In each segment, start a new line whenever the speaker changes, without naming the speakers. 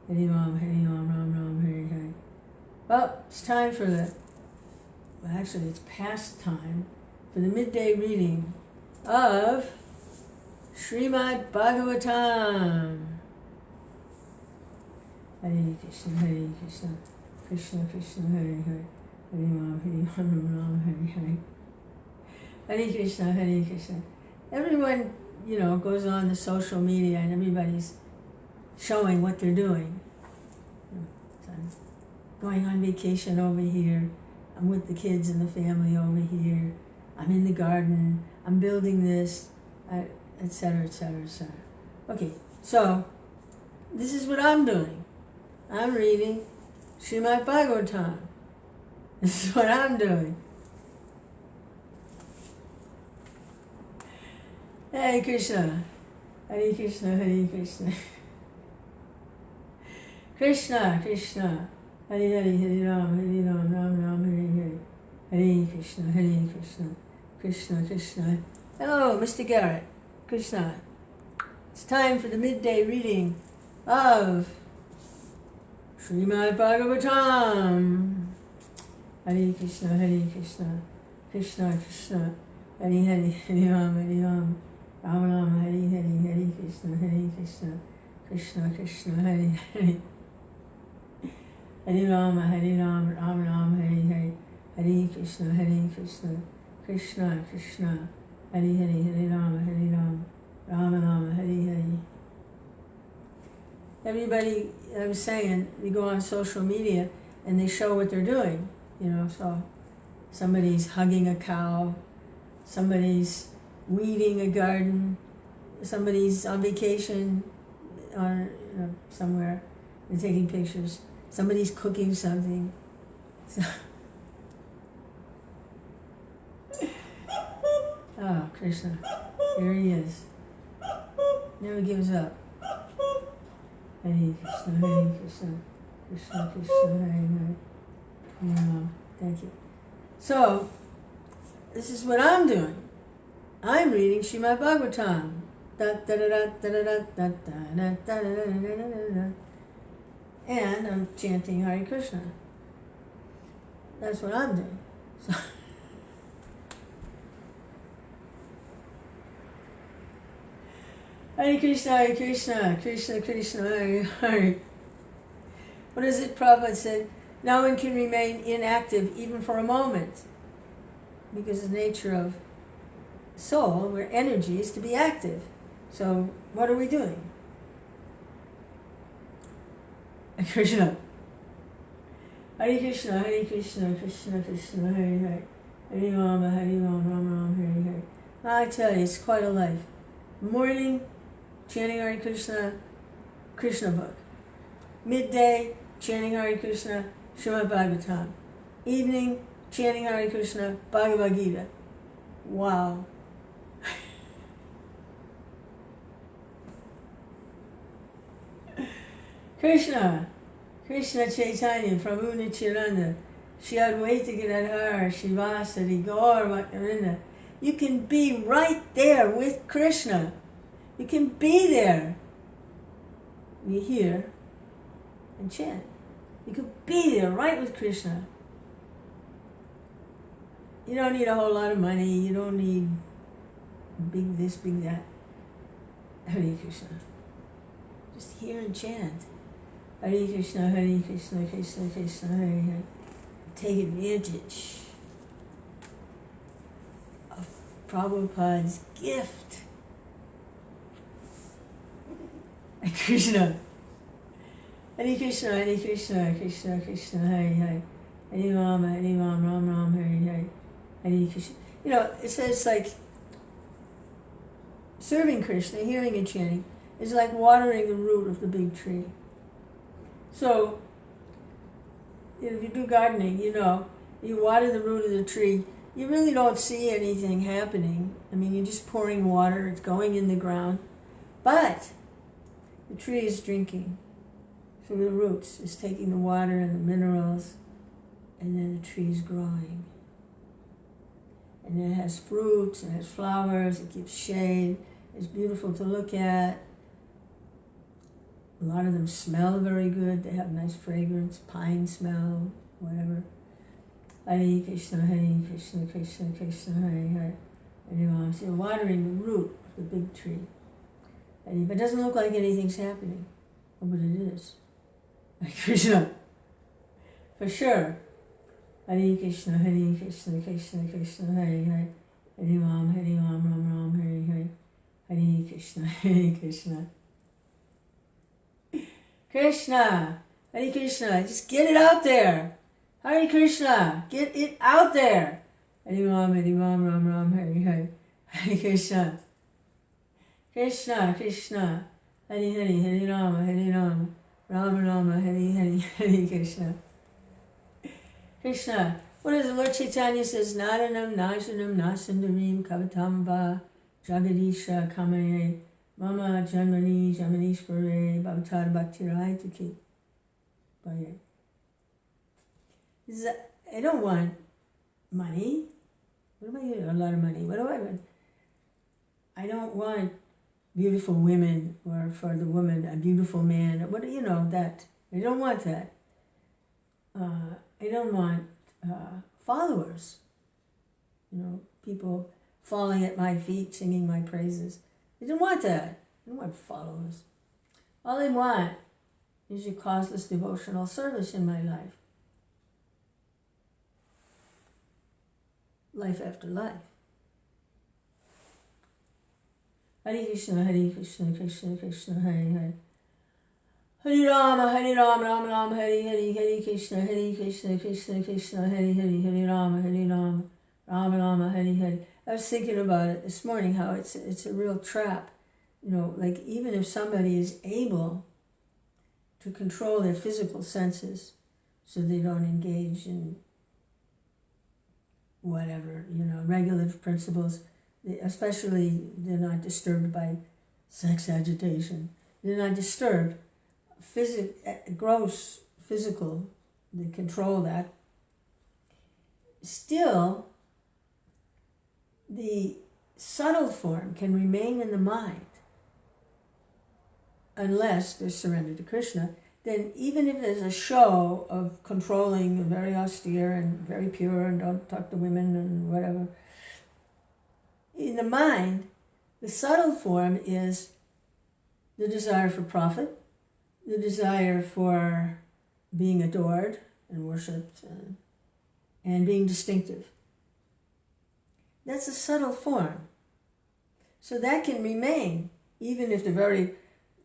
Hari Ram, Ram Ram, Hari Hari. Well, it's time for actually it's past time for the midday reading of Srimad Bhagavatam. Hare Krishna, Krishna Krishna, Hare Hare, Hare Ram, Ram, Hare Hare. Hare Krishna, Hare Krishna. Everyone, goes on the social media and everybody's showing what they're doing. So I'm going on vacation over here. I'm with the kids and the family over here. I'm in the garden. I'm building this, etc., etc., etc. Okay, so this is what I'm doing. I'm reading Srimad Bhagavatam. This is what I'm doing. Hare Krishna, Hare Krishna, Hare Krishna. Krishna, Krishna, Hare Hare, Hare Ram, Ram, Hare Hare. Hare Krishna, Hare Krishna, Krishna Krishna. Hello, Mr. Garrett. Krishna. It's time for the midday reading of Srimad Bhagavatam. Hare Krishna, Hare Krishna, Krishna Krishna, Hare Hare, Hare Ram, Ram, Hare Hare, Hare Krishna, Krishna Krishna, Hare Hare. Hare Rama, Ram, Hare Hare, Hare Krishna, Krishna Krishna, Hare Hare, Hare Rama, Ram, Hare Hare. Everybody, I was saying, they go on social media and they show what they're doing, so somebody's hugging a cow, somebody's weeding a garden, somebody's on vacation or somewhere and taking pictures. Somebody's cooking something. So oh, Krishna. Here he is. Never gives up. Hare Krishna, Hare Krishna, Krishna Krishna, Hare Hare. Thank you. So, this is what I'm doing. I'm reading Srimad Bhagavatam. And I'm chanting Hare Krishna. That's what I'm doing. So Hare Krishna, Krishna Krishna, Hare Hare. What is it Prabhupada said? No one can remain inactive even for a moment, because the nature of soul, where energy is to be active. So what are we doing? Krishna. Hare Krishna, Krishna Krishna, Hare Hare. Hare Rama, Ram, Hare Hare. I tell you, it's quite a life. Morning, chanting Hare Krishna, Krishna book. Midday, chanting Hare Krishna, Srimad Bhagavatam. Evening, chanting Hare Krishna, Bhagavad Gita. Wow. Krishna Chaitanya, Prabhu Nityananda, Shri Advaita Gadadhar, Shivasari, Gaur Bhaktivinoda. You can be right there with Krishna. You can be there. You hear and chant. You could be there right with Krishna. You don't need a whole lot of money. You don't need big this, big that. Hare Krishna. Just hear and chant. Hare Krishna, Krishna Krishna, Hare Hare. Take advantage of Prabhupada's gift. Krishna. Hare Krishna, Krishna Krishna, Hare Hare. Hare Rama, Ram, Hare Hare. Hare Krishna. It says like serving Krishna, hearing and chanting, is like watering the root of the big tree. So, if you do gardening, you water the root of the tree, you really don't see anything happening. I mean, you're just pouring water, it's going in the ground. But the tree is drinking from the roots, it's taking the water and the minerals, and then the tree is growing. And it has fruits, it has flowers, it gives shade, it's beautiful to look at. A lot of them smell very good. They have nice fragrance, pine smell, whatever. Hare Krishna, Krishna Krishna, Hare Hare. And you're watering the root of the big tree. But it doesn't look like anything's happening. Oh, but it is. Hare Krishna. For sure. Hare Krishna, Krishna Krishna, Hare Hare. Hare Ram, Ram Ram, Hare Hare. Hare Krishna, Krishna. Krishna, Hare Krishna, just get it out there. Hare Krishna, get it out there. Hare Ram, Ram Ram, Hare Hare. Hare Krishna. Krishna, Krishna. Hare Hare, Hare Rama, Rama Rama, Hare Hare, Hare Krishna. Krishna. What does the Lord Chaitanya says? Nadanam, Najanam, Nasundarim, Kavatam Va, Jagadisha, Kamaye, Mama, Janmani, Jamanishvare, Bhavatar Bhaktirai Tuki. I don't want money. What am I getting? A lot of money. What do I want? I don't want beautiful women, or for the woman, a beautiful man. What do you know that? I don't want that. I don't want followers. People falling at my feet, singing my praises. I don't want that. I don't want followers. All I want is your causeless devotional service in my life. Life after life. Hare Krishna, Krishna Krishna, Hare Hare. Hare Rama, Rama Rama, Hare Hare, Hare Krishna, Krishna Krishna, Hare Hare, Hare Rama, Rama Rama, Hare Hare. I was thinking about it this morning, how it's a real trap. Like even if somebody is able to control their physical senses so they don't engage in whatever, regulative principles, especially they're not disturbed by sex agitation. They're not disturbed. Gross physical, they control that. Still, the subtle form can remain in the mind unless they're surrendered to Krishna. Then even if there's a show of controlling, very austere and very pure and don't talk to women and whatever, in the mind, the subtle form is the desire for profit, the desire for being adored and worshipped, and being distinctive. That's a subtle form. So that can remain, even if they're very,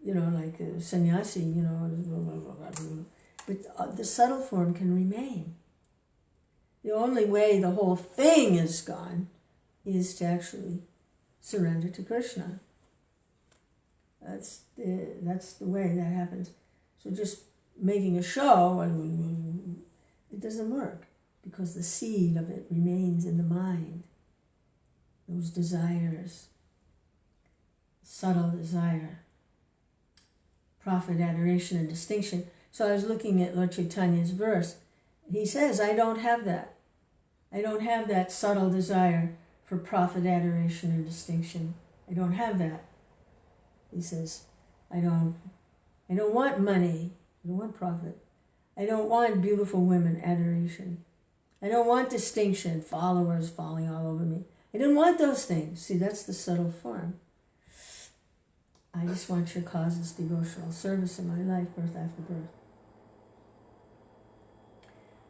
like a sannyasi, but the subtle form can remain. The only way the whole thing is gone is to actually surrender to Krishna. That's the way that happens. So just making a show, it doesn't work, because the seed of it remains in the mind. Those desires, subtle desire, profit, adoration, and distinction. So I was looking at Lord Chaitanya's verse. He says, I don't have that. I don't have that subtle desire for profit, adoration, and distinction. I don't have that. He says, I don't want money. I don't want profit. I don't want beautiful women, adoration. I don't want distinction, followers falling all over me. I don't want those things. See, that's the subtle form. I just want your causes, devotional service in my life, birth after birth.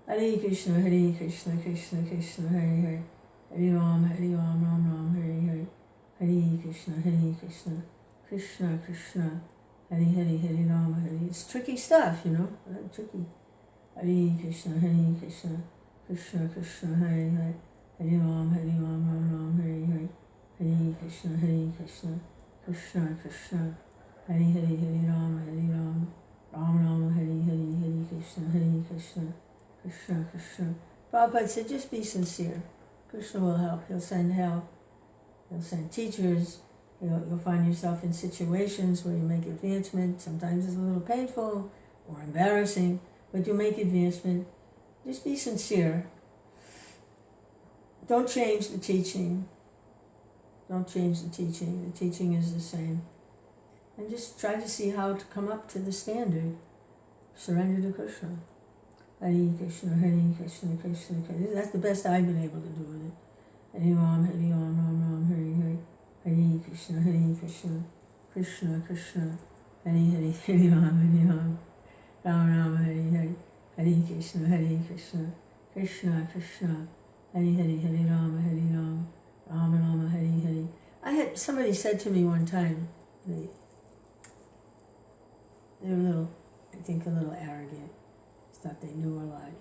Hare Krishna, Krishna Krishna, Hare Hare. Hare Ram, Ram Ram, Hare Hare. Hare Krishna, Krishna Krishna, Hare Hare, Hare Rama, Hare. It's tricky stuff, tricky. Hare Krishna, Krishna Krishna, Hare Hare. Hare Ram, Ram Ram, Hare Hare. Hare Krishna, Krishna Krishna, Hare Hare, Hare Rama, Ram Rama, Hare Hare, Hare Krishna, Krishna Krishna. Prabhupada said, just be sincere. Krishna will help. He'll send help. He'll send teachers. You'll find yourself in situations where you make advancement. Sometimes it's a little painful or embarrassing, but you make advancement. Just be sincere. Don't change the teaching. Don't change the teaching. The teaching is the same. and just try to see how to come up to the standard. Surrender to Krishna. Hare Krishna, Hare Krishna, Krishna Krishna. That's the best I've been able to do with it. Hare Ram, Ram Ram, Hare Hare. Hare Krishna, Krishna Krishna, Hare Hare, Hare Ram, Ram Ram, Hare Hare. Hare Krishna, Krishna Krishna, Hare Hare, Hare Ram, Ram Ram, Hare Hare. Somebody said to me one time, they were a little arrogant. Thought they knew a lot,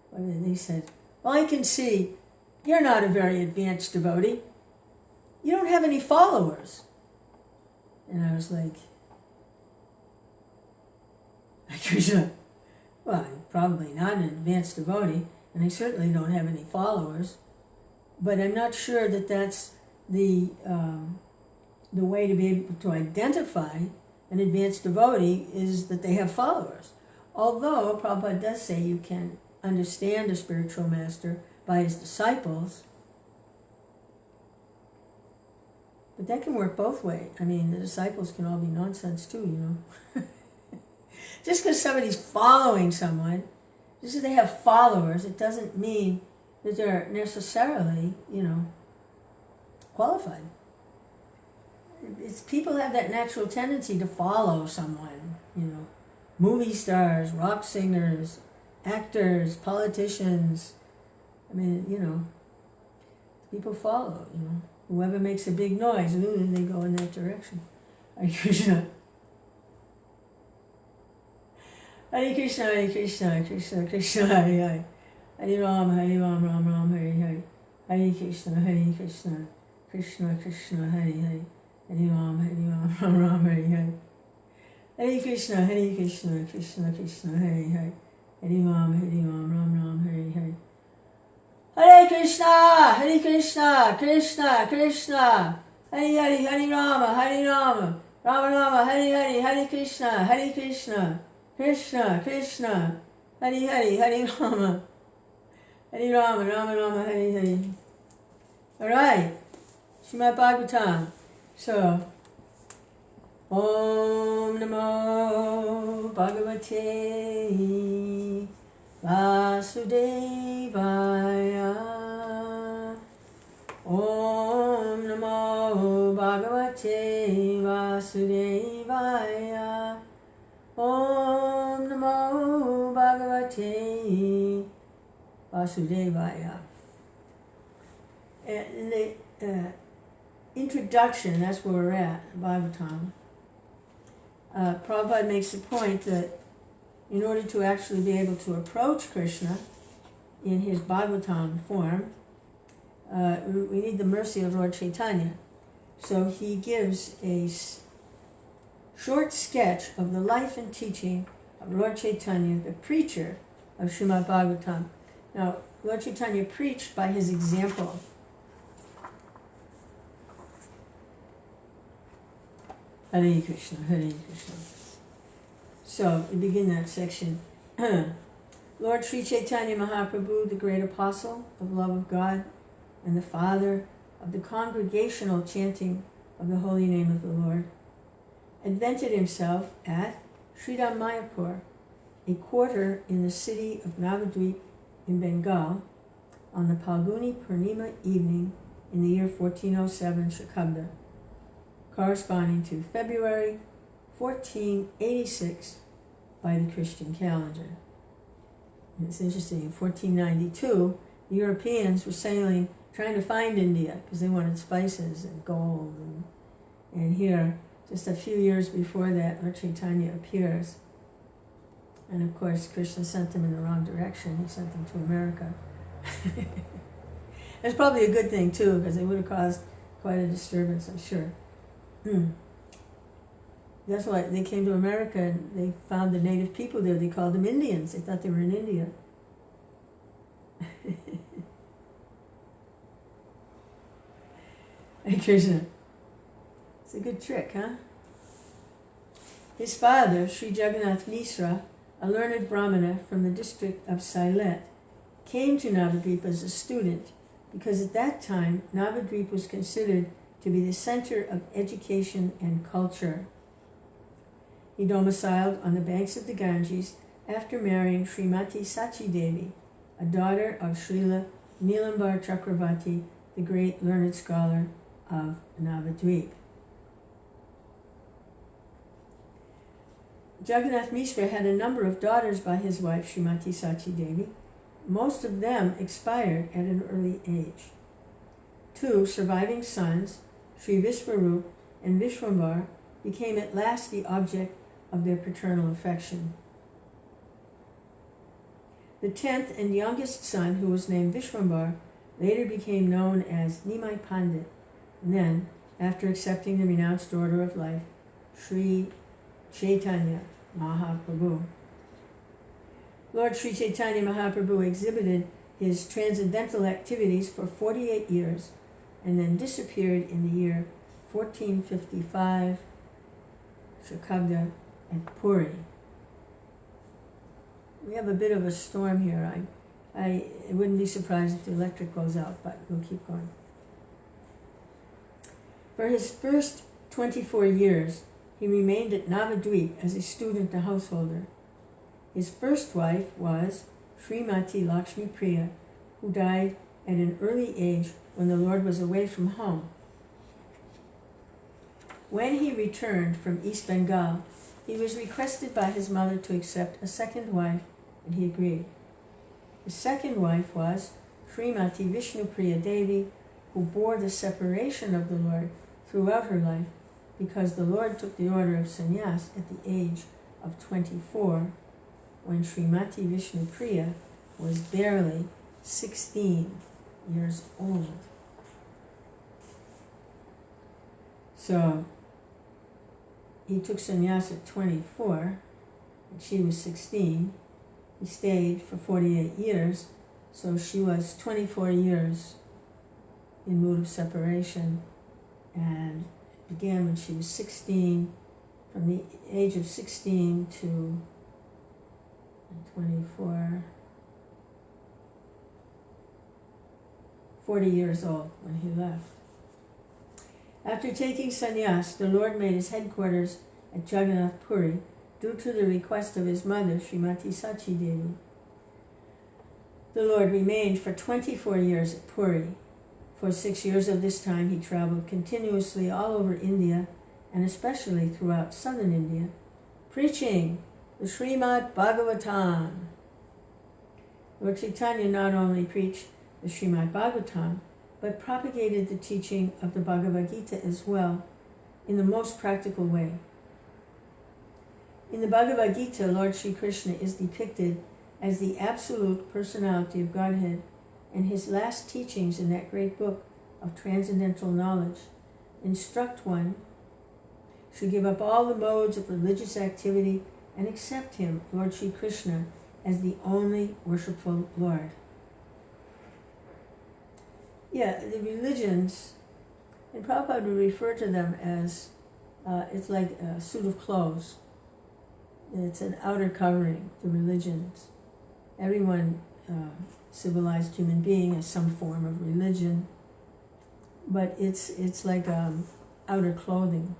But they said, well, I can see you're not a very advanced devotee. You don't have any followers. And I was like, Krishna, well, I'm probably not an advanced devotee, and I certainly don't have any followers, but I'm not sure that that's the way to be able to identify an advanced devotee is that they have followers. Although Prabhupada does say you can understand a spiritual master by his disciples, but that can work both ways. I mean, the disciples can all be nonsense too, Just because somebody's following someone, just because they have followers, it doesn't mean that they're necessarily, qualified. People have that natural tendency to follow someone, Movie stars, rock singers, actors, politicians. I mean, people follow, Whoever makes a big noise, they go in that direction. Hare Krishna. Hare Krishna, Hare Krishna, Krishna Krishna, Hare Hare. Hare Ram, Ram Ram, Hare Hare. Hare Krishna, Krishna Krishna, Hare Hare. Hare Ram, Ram Hare Hare. Hare Krishna, Krishna Krishna, Hare Hare. Hare Ram, Ram Hare Hare. Hare Krishna, Krishna Krishna, Hare Hare, Hare Rama, Rama Hare Hare, Hare Krishna, Krishna Krishna, Hare Hare, Hare Rama, Rama Hare Hare. All right, Srimad Bhagavatam. So, Om Namo Bhagavate Vasudevaya. Om Namo Bhagavate Vasudevaya. Om Namo Bhagavate Vasudevaya. In the introduction, that's where we're at, Bhagavatam. Prabhupada makes the point that in order to actually be able to approach Krishna in his Bhagavatam form, we need the mercy of Lord Chaitanya. So he gives a short sketch of the life and teaching of Lord Chaitanya, the preacher of Srimad Bhagavatam. Now, Lord Chaitanya preached by his example. Hare Krishna, Hare Krishna. So, we begin that section. Lord Sri Chaitanya Mahaprabhu, the great apostle of love of God and the father of the congregational chanting of the holy name of the Lord, invented himself at Sridham Mayapur, a quarter in the city of Navadvip in Bengal, on the Phalguni Purnima evening in the year 1407 Shakabda, corresponding to February 1486 by the Christian calendar. And it's interesting, in 1492, the Europeans were sailing, trying to find India, because they wanted spices and gold. And here, just a few years before that, Lord Chaitanya appears. And of course, Krishna sent them in the wrong direction. He sent them to America. It's probably a good thing, too, because it would have caused quite a disturbance, I'm sure. That's why they came to America and they found the native people there. They called them Indians. They thought they were in India. Hey, Krishna. It's a good trick, huh? His father, Sri Jagannath Misra, a learned Brahmana from the district of Sailet, came to Navadvip as a student because at that time Navadvip was considered to be the center of education and culture He domiciled on the banks of the Ganges after marrying Srimati Sachi Devi, a daughter of Srila Nilambar Chakravarti, the great learned scholar of Navadvip. Jagannath Mishra had a number of daughters by his wife Srimati Sachi Devi. Most of them expired at an early age. 2 surviving sons, Sri Vishwarup and Vishwambar, became at last the object of their paternal affection. The 10th and youngest son, who was named Vishwambar, later became known as Nimai Pandit, and then, after accepting the renounced order of life, Sri Chaitanya Mahaprabhu. Lord Sri Chaitanya Mahaprabhu exhibited his transcendental activities for 48 years and then disappeared in the year 1455, Shakabda at Puri. We have a bit of a storm here. I wouldn't be surprised if the electric goes out, but we'll keep going. For his first 24 years, he remained at Navadvip as a student and householder. His first wife was Srimati Lakshmi Priya, who died at an early age when the Lord was away from home. When he returned from East Bengal, he was requested by his mother to accept a second wife, and he agreed. His second wife was Srimati Vishnu Priya Devi, who bore the separation of the Lord throughout her life, because the Lord took the order of sannyas at the age of 24, when Srimati Vishnu Priya was barely 16 years old. So he took sannyas at 24, and she was 16. He stayed for 48 years, so she was 24 years in mood of separation, and began when she was 16, from the age of 16 to 24, 40 years old when he left. After taking sannyas, the Lord made his headquarters at Jagannath Puri due to the request of his mother, Srimati Sachi Devi. The Lord remained for 24 years at Puri. For 6 years of this time, he traveled continuously all over India, and especially throughout southern India, preaching the Srimad Bhagavatam. Lord Chaitanya not only preached the Srimad Bhagavatam, but propagated the teaching of the Bhagavad Gita as well, in the most practical way. In the Bhagavad Gita, Lord Sri Krishna is depicted as the absolute personality of Godhead, and his last teachings in that great book of transcendental knowledge instruct one should give up all the modes of religious activity and accept him, Lord Sri Krishna, as the only worshipful Lord. Yeah, the religions, and Prabhupada would refer to them as, it's like a suit of clothes. It's an outer covering, the religions. Everyone, civilized human being, has some form of religion, but it's like outer clothing,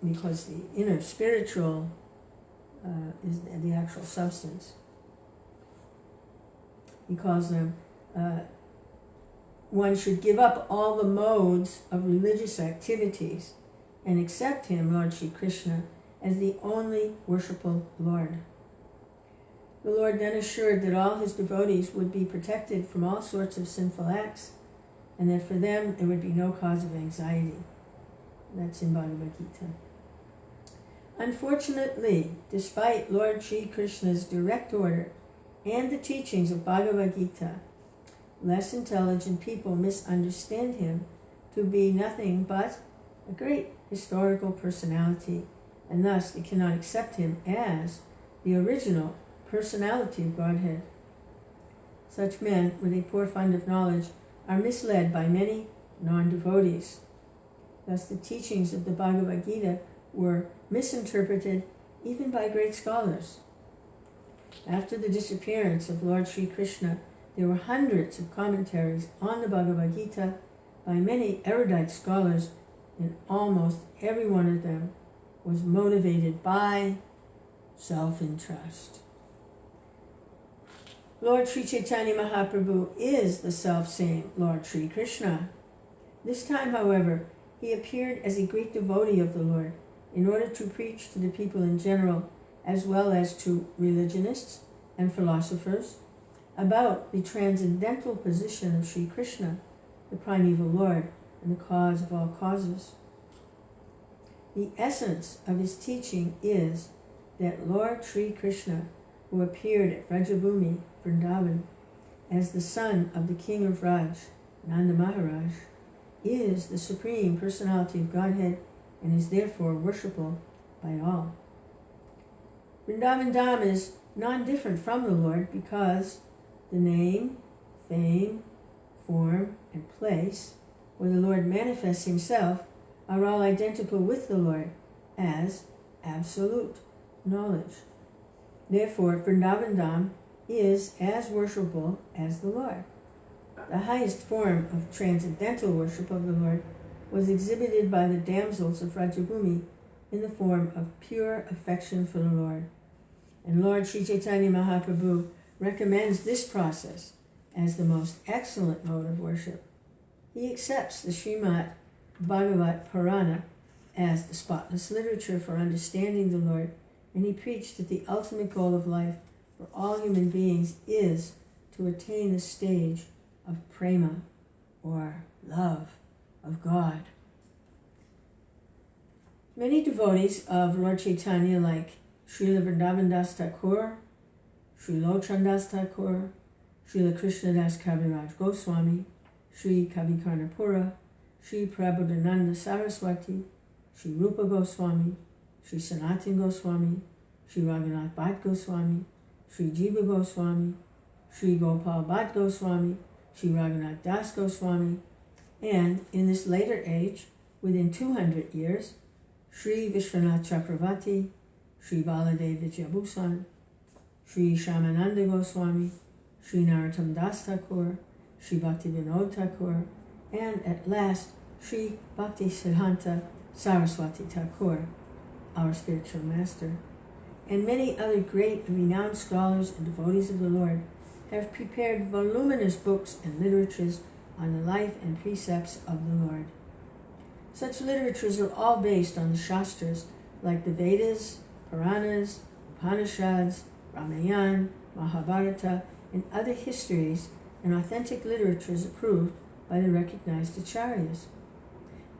because the inner spiritual is the actual substance. He calls them, one should give up all the modes of religious activities and accept him, Lord Sri Krishna, as the only worshipful Lord. The Lord then assured that all his devotees would be protected from all sorts of sinful acts, and that for them there would be no cause of anxiety. That's in Bhagavad Gita. Unfortunately, despite Lord Sri Krishna's direct order and the teachings of Bhagavad Gita, less intelligent people misunderstand him to be nothing but a great historical personality, and thus they cannot accept him as the original personality of Godhead. Such men, with a poor fund of knowledge, are misled by many non-devotees. Thus the teachings of the Bhagavad Gita were misinterpreted even by great scholars. After the disappearance of Lord Sri Krishna, there were hundreds of commentaries on the Bhagavad Gita by many erudite scholars, and almost every one of them was motivated by self-interest. Lord Sri Chaitanya Mahaprabhu is the self-same Lord Sri Krishna. This time, however, he appeared as a great devotee of the Lord in order to preach to the people in general, as well as to religionists and philosophers, about the transcendental position of Sri Krishna, the primeval Lord and the cause of all causes. The essence of his teaching is that Lord Sri Krishna, who appeared at Vrajabhumi, Vrindavan, as the son of the king of Raj, Nanda Maharaj, is the Supreme Personality of Godhead and is therefore worshipable by all. Vrindavan Dham is non-different from the Lord because the name, fame, form, and place where the Lord manifests himself are all identical with the Lord as absolute knowledge. Therefore, Vrindavan Dham is as worshipable as the Lord. The highest form of transcendental worship of the Lord was exhibited by the damsels of Vrajabhumi in the form of pure affection for the Lord. And Lord Sri Chaitanya Mahaprabhu recommends this process as the most excellent mode of worship. He accepts the Srimad Bhagavatam Purana as the spotless literature for understanding the Lord, and he preached that the ultimate goal of life for all human beings is to attain the stage of prema, or love of God. Many devotees of Lord Chaitanya, like Srila Vrindavan Das Thakur, Sri Lochan Das Thakur, Srila Krishna Das Kaviraj Goswami, Sri Kavi Karnapura, Sri Prabodhananda Saraswati, Sri Rupa Goswami, Sri Sanatan Goswami, Sri Raghunath Bhatt Goswami, Sri Jiva Goswami, Sri Gopal Bhatt Goswami, Sri Raghunath Das Goswami, and in this later age, within 200 years, Sri Vishwanath Chakravarti, Sri Baladev Vidyabhusan, Sri Shyamananda Goswami, Sri Narottam Das Thakur, Sri Bhakti Vinod Thakur, and at last Sri Bhakti Siddhanta Saraswati Thakur, our spiritual master, and many other great and renowned scholars and devotees of the Lord have prepared voluminous books and literatures on the life and precepts of the Lord. Such literatures are all based on the Shastras like the Vedas, Puranas, Upanishads, Ramayana, Mahabharata, and other histories and authentic literatures approved by the recognized acharyas.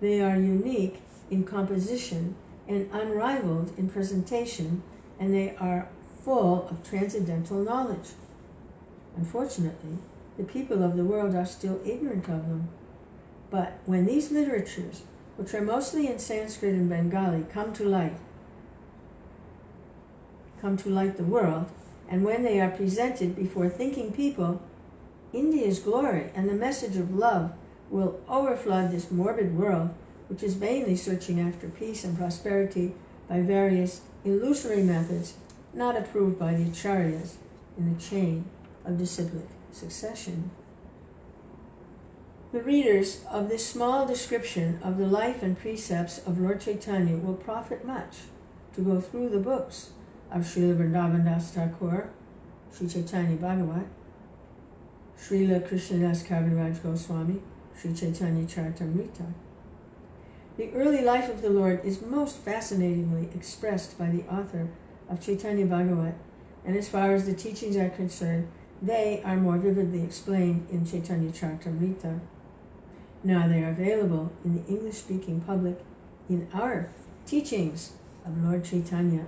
They are unique in composition and unrivaled in presentation, and they are full of transcendental knowledge. Unfortunately, the people of the world are still ignorant of them. But when these literatures, which are mostly in Sanskrit and Bengali, come to light the world, and when they are presented before thinking people, India's glory and the message of love will overflood this morbid world, which is vainly searching after peace and prosperity by various illusory methods not approved by the acharyas in the chain of disciplic succession. The readers of this small description of the life and precepts of Lord Chaitanya will profit much to go through the books of Srila Vrindavan Das Thakur, Sri Chaitanya Bhagavat, Srila Krishnadas Kaviraj Goswami, Sri Chaitanya Charitamrita. The early life of the Lord is most fascinatingly expressed by the author of Chaitanya Bhagavat, and as far as the teachings are concerned, they are more vividly explained in Chaitanya Charitamrita. Now they are available in the English-speaking public in our teachings of Lord Chaitanya.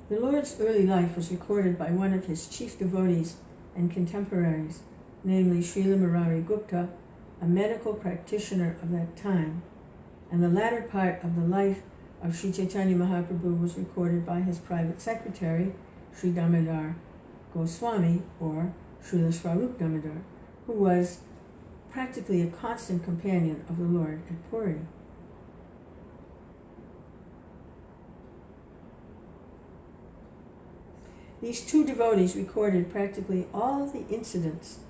The Lord's early life was recorded by one of his chief devotees and contemporaries, namely Srila Murari Gupta, a medical practitioner of that time, and the latter part of the life of Sri Chaitanya Mahaprabhu was recorded by his private secretary, Sri Damodar Goswami, or Srila Swarup Damodar, who was practically a constant companion of the Lord at Puri. These two devotees recorded practically all the incidents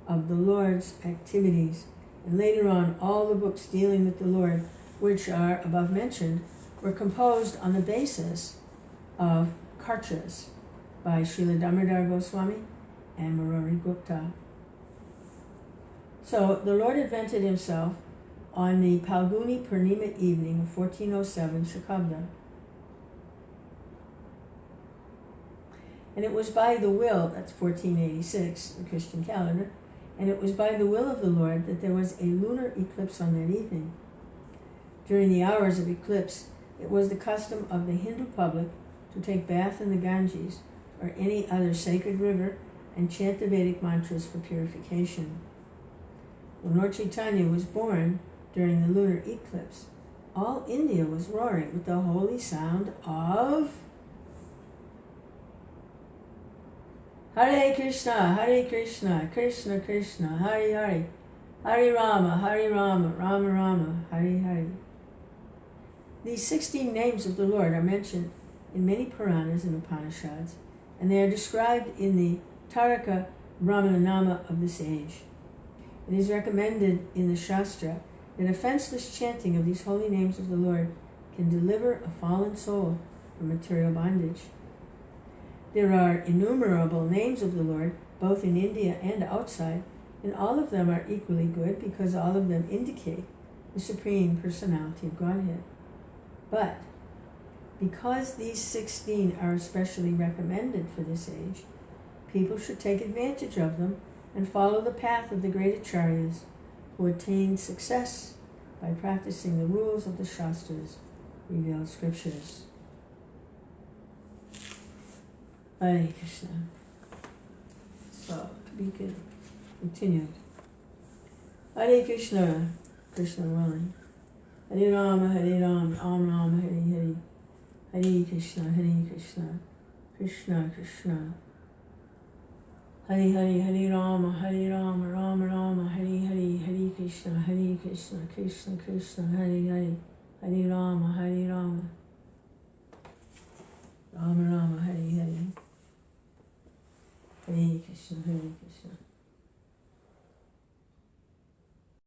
of the Lord's activities. And later on, all the books dealing with the Lord, which are above mentioned, were composed on the basis of Karchas by Srila Damodar Goswami and Murari Gupta. So the Lord invented himself on the Palguni Purnima evening of 1407 Shakabda. And it was by the will, that's 1486, the Christian calendar, and it was by the will of the Lord that there was a lunar eclipse on that evening. During the hours of eclipse, it was the custom of the Hindu public to take bath in the Ganges or any other sacred river and chant the Vedic mantras for purification. When Lord Chaitanya was born during the lunar eclipse, all India was roaring with the holy sound of Hare Krishna, Krishna Krishna, Hare Hare, Hare Rama, Rama Rama, Hare Hare. These 16 names of the Lord are mentioned in many Puranas and Upanishads, and they are described in the Taraka Brahmanama of this age. It is recommended in the Shastra that offenseless chanting of these holy names of the Lord can deliver a fallen soul from material bondage. There are innumerable names of the Lord, both in India and outside, and all of them are equally good because all of them indicate the Supreme Personality of Godhead. But because these 16 are especially recommended for this age, people should take advantage of them and follow the path of the great acharyas who attained success by practicing the rules of the Shastras, revealed scriptures. Hare Krishna. So, to be continued. Hare Krishna, Krishna willing. Hare Rama, Ram Rama, Hare Hare. Hare Krishna, Krishna Krishna. Hare Hare, Hare Rama, Rama Rama, Hare Hare. Hare Krishna, Krishna Krishna, Hare Hare. Hare Rama, Rama Rama, Hare Hare. Hare Krishna, Krishna.